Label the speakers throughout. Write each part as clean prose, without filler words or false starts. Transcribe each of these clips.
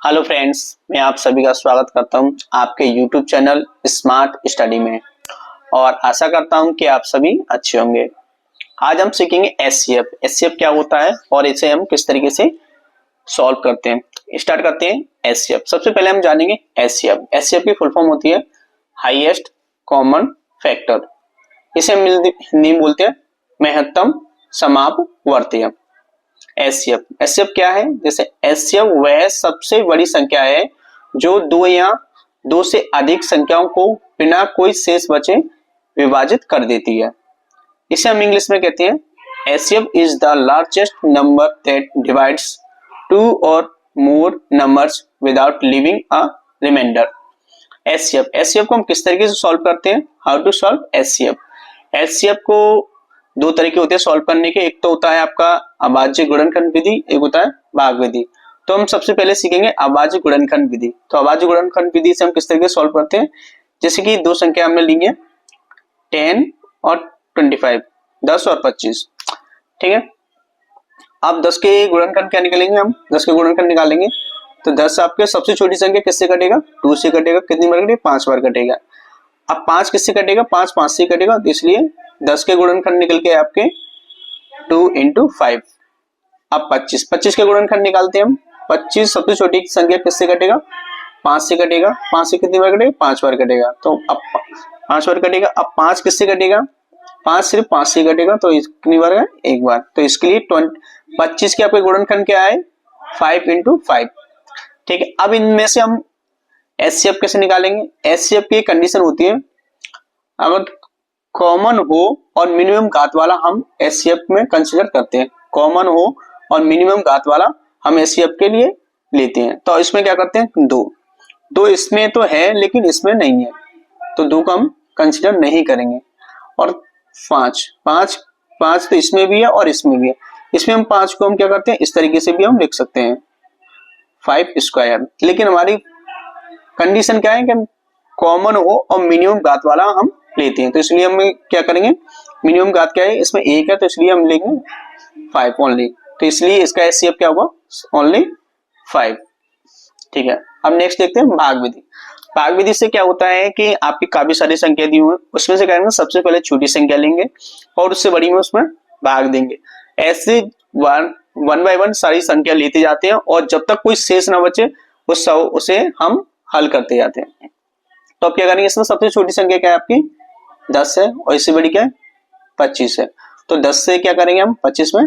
Speaker 1: Hello friends, मैं आप सभी का स्वागत करता हूं आपके यूट्यूब चैनल स्मार्ट स्टडी में और आशा करता हूं कि आप सभी अच्छे होंगे। आज हम सीखेंगे एचसीएफ। एचसीएफ क्या होता है और इसे हम किस तरीके से सॉल्व करते हैं। स्टार्ट करते हैं एचसीएफ। सबसे पहले हम जानेंगे एचसीएफ। एचसीएफ की फुल फॉर्म होती है हाईएस्ट कॉमन फैक्टर। इसे हम हिंदी में बोलते हैं महत्तम समापवर्तीय। एचसीएफ एचसीएफ क्या है? जैसे एचसीएफ वह सबसे बड़ी संख्या है जो दो या दो से अधिक संख्याओं को बिना कोई शेष बचे विभाजित कर देती है। इसे हम इंग्लिश में कहते हैं HCF is the largest number that divides two or more numbers without leaving a reminder. HCF को हम किस तरीके से सॉल्व करते हैं? How to solve HCF. HCF को दो तरीके होते हैं सॉल्व करने के। एक तो होता है आपका अभाज्य गुणनखंड विधि, एक होता है भाग विधि। तो हम सबसे पहले सीखेंगे अभाज्य गुणनखंड विधि। तो अभाज्य गुणनखंड विधि से हम किस तरीके से सॉल्व करते हैं? जैसे कि दो संख्या हमने ली है 10 और 25, 10 और 25, ठीक है। अब 10 के गुणनखंड क्या निकालेंगे? हम 10 के गुणनखंड निकालेंगे तो 10 आपके सबसे छोटी संख्या किससे कटेगा? 2 से कटेगा। कितनी बार कटेगा? 5 बार कटेगा। अब 5 किससे कटेगा? 5 5 से कटेगा, तो इसलिए 10 के गुणनखंड निकल के आपके 2 into 5। अब 25 के गुणनखंड निकालते हैं हम। 25 सबसे छोटी संख्या किससे कटेगा? 5 से कटेगा। 5 से कितनी बार कटेगा? 5 बार कटेगा। तो अब 5 बार कटेगा। अब 5 किससे कटेगा? 5 सिर्फ 5 से कटेगा, तो कितनी बार है? एक बार। तो इसके लिए 25 के आपके गुणनखंड क्या है? 5 into 5, ठीक है। अब इनमें से हम एचसीएफ कैसे निकालेंगे? एचसीएफ की कंडीशन होती है अगर कॉमन हो और मिनिमम घात वाला हम एचसीएफ में कंसीडर करते हैं। कॉमन हो और मिनिमम घात वाला हम एचसीएफ के लिए लेते हैं। तो इसमें क्या करते हैं? दो इसमें तो है लेकिन इसमें नहीं है, तो दो को हम कंसीडर नहीं करेंगे। और 5 तो इसमें भी है और इसमें भी है। इसमें हम 5 को हम क्या करते हैं? इस तरीके से भी हम लिख सकते हैं 5 स्क्वायर। लेकिन हमारी कंडीशन क्या है कि हम कॉमन हो और मिनिमम घात वाला हम लेते हैं, तो इसलिए हम क्या करेंगे? मिनिमम घात क्या है? इसमें 1 है, तो इसलिए हम लेंगे 5 ओनली। तो इसलिए इसका एचसीएफ क्या होगा? ओनली 5, ठीक है। अब नेक्स्ट देखते हैं भाग विधि। भाग विधि से क्या होता है कि आपकी काफी सारी संख्या दी हुई है, उसमें से क्या करेंगे? सबसे पहले छोटी संख्या लेंगे और उससे बड़ी में उसमें भाग देंगे। ऐसे वन बाय वन सारी संख्या लेते जाते हैं और जब तक कोई शेष ना बचे उसे हम हल करते जाते हैं। तो अब क्या करेंगे? इसमें सबसे छोटी संख्या क्या है आपकी? 10 है और इससे बड़ी क्या है? 25 है। तो 10 से क्या करेंगे? हम 25 में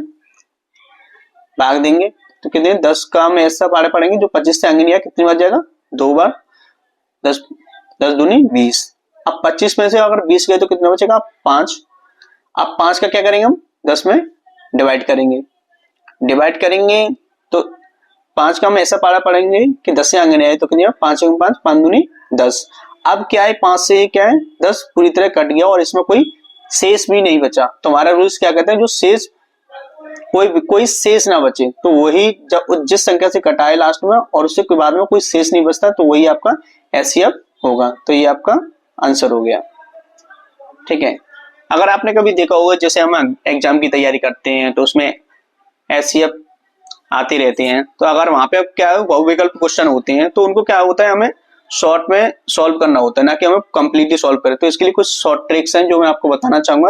Speaker 1: भाग देंगे। तो कितने? 10 का हम ऐसा पारे पड़ेंगे जो 25 से आगे नहीं आया, कितनी बार जाएगा? 2 बार। 10 दूनी 20। अब 25 में से अगर 20 गए तो कितना बचेगा? 5। अब 5 का क्या करेंगे? हम 10 में डिवाइड करेंगे तो 5 का हम ऐसा पारा पड़ेंगे कि 10 से आगे नहीं आए, तो कितनी? 5 5 5 दूनी 10। अब क्या है? 5 से क्या है? 10 पूरी तरह कट गया और इसमें कोई शेष भी नहीं बचा। तो हमारा रूल्स क्या कहता है? जो शेष कोई शेष ना बचे तो वही जब जिस संख्या से कटाए लास्ट में और उससे कोई बाद में कोई शेष नहीं बचता तो वही आपका एचसीएफ होगा। तो ये आपका आंसर हो गया, ठीक है। अगर आपने कभी देखा होगा जैसे हम एग्जाम की तैयारी करते हैं तो उसमें एचसीएफ आते रहते हैं, तो अगर वहां पे क्या है बहुविकल्प क्वेश्चन होते हैं तो उनको क्या होता है? हमें शॉर्ट में सॉल्व करना होता है, ना कि हमें कंप्लीटली सॉल्व करें। तो इसके लिए कुछ शॉर्ट ट्रिक्स हैं जो मैं आपको बताना चाहूंगा।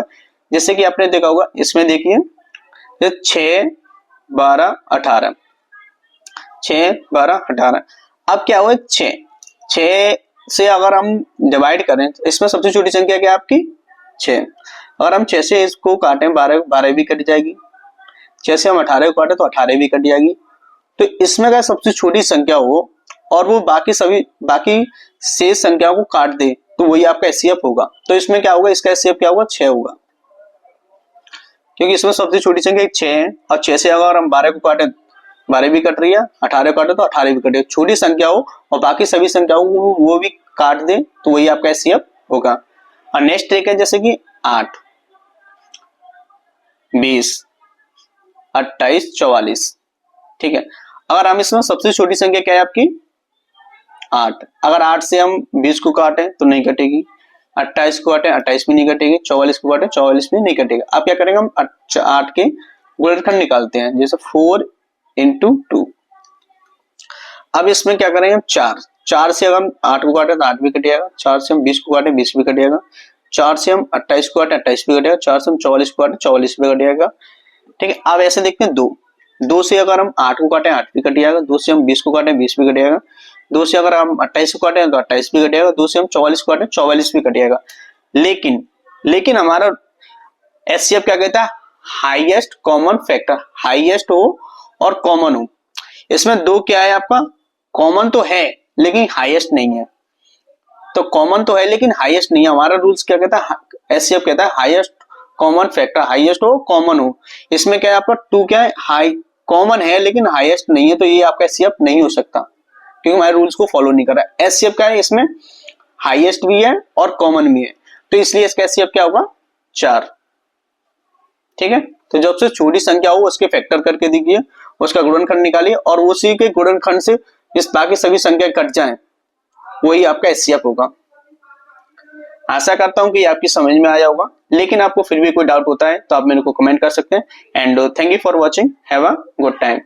Speaker 1: जैसे कि आपने देखा होगा, इसमें देखिए 6 12 18, 6 12 18। अब क्या हुआ? 6 से अगर हम डिवाइड करें, इसमें सबसे छोटी संख्या क्या है आपकी? 6। अगर हम 6 से इसको काटें 12 भी कट जाएगी। 6 से हम 18 को काटे तो 18 भी कट जाएगी। तो इसमें क्या सबसे छोटी संख्या हो और वो बाकी शेष संख्याओं को काट दे तो वही आपका एचसीएफ होगा। तो इसमें क्या होगा? इसका एचसीएफ क्या होगा? 6 होगा, क्योंकि इसमें सबसे छोटी संख्या 6 है और 6 से अगर हम 12 को काटे 12 भी कट रही है, 18 काटे तो 18 भी कटे। छोटी संख्या हो और बाकी सभी संख्याओं को वो भी काट दे तो वही आपका एचसीएफ होगा। और नेक्स्ट ट्रिक है जैसे कि 8 20 28 44, ठीक है। अगर हम इसमें सबसे छोटी संख्या क्या है आपकी? 8। अगर 8 से हम 20 को काटें तो नहीं कटेगी, 28 को काटें 28 भी नहीं कटेगी, 44 को काटें 44 भी नहीं कटेगा। अब क्या करेंगे? हम 8 के गुणनखंड निकालते हैं। जैसे 4 into 2, अब इसमें क्या करेंगे हम, 4 से अगर हम 8 को काटे तो 8 भी कट जाएगा, 4 से हम 20 को काटे 20 भी कट जाएगा, 4 से हम 28 को काटे 28 भी कट जाएगा, 4 से हम 44 को काटे 44 भी कट जाएगा। ठीक है, अब ऐसे देखते हैं 2 से अगर हम 8 को काटे 8 भी कट जाएगा, 2 से हम 20 को काटे 20 भी कट जाएगा, 2 से अगर हम 28 को काटे तो 28 भी कट जाएगा, 2 से हम 44 को काटे 44 भी कट जाएगा। लेकिन हमारा एचसीएफ क्या कहता है, हाईएस्ट कॉमन फैक्टर, हाईएस्ट हो और कॉमन हो। इसमें 2 क्या है आपका, कॉमन तो है लेकिन हाईएस्ट नहीं है। तो कॉमन तो है लेकिन हाईएस्ट नहीं है, हमारा रूल्स क्या कहता है, एचसीएफ कहता है हाईएस्ट कॉमन फैक्टर, हाईएस्ट हो कॉमन हो। इसमें क्या है आपका 2 क्या है, हाई कॉमन है लेकिन हाईएस्ट नहीं है, तो ये आपका एचसीएफ नहीं हो सकता क्योंकि हमारे रूल्स को फॉलो नहीं कर रहा है। एचसीएफ क्या है, इसमें हाईएस्ट भी है और कॉमन भी है, तो इसलिए इसका एचसीएफ क्या होगा, 4। ठीक है, तो जब से छोटी संख्या हो उसके फैक्टर करके दीजिए, उसका गुणनखंड निकालिए और उसी के गुणनखंड से इस बाकी सभी संख्या कट जाएं, वही आपका एचसीएफ होगा। आशा करता हूं कि आपकी समझ में आया होगा, लेकिन आपको फिर भी कोई डाउट होता है तो आप मेरे को कमेंट कर सकते हैं। And thank you for watching, have a good time.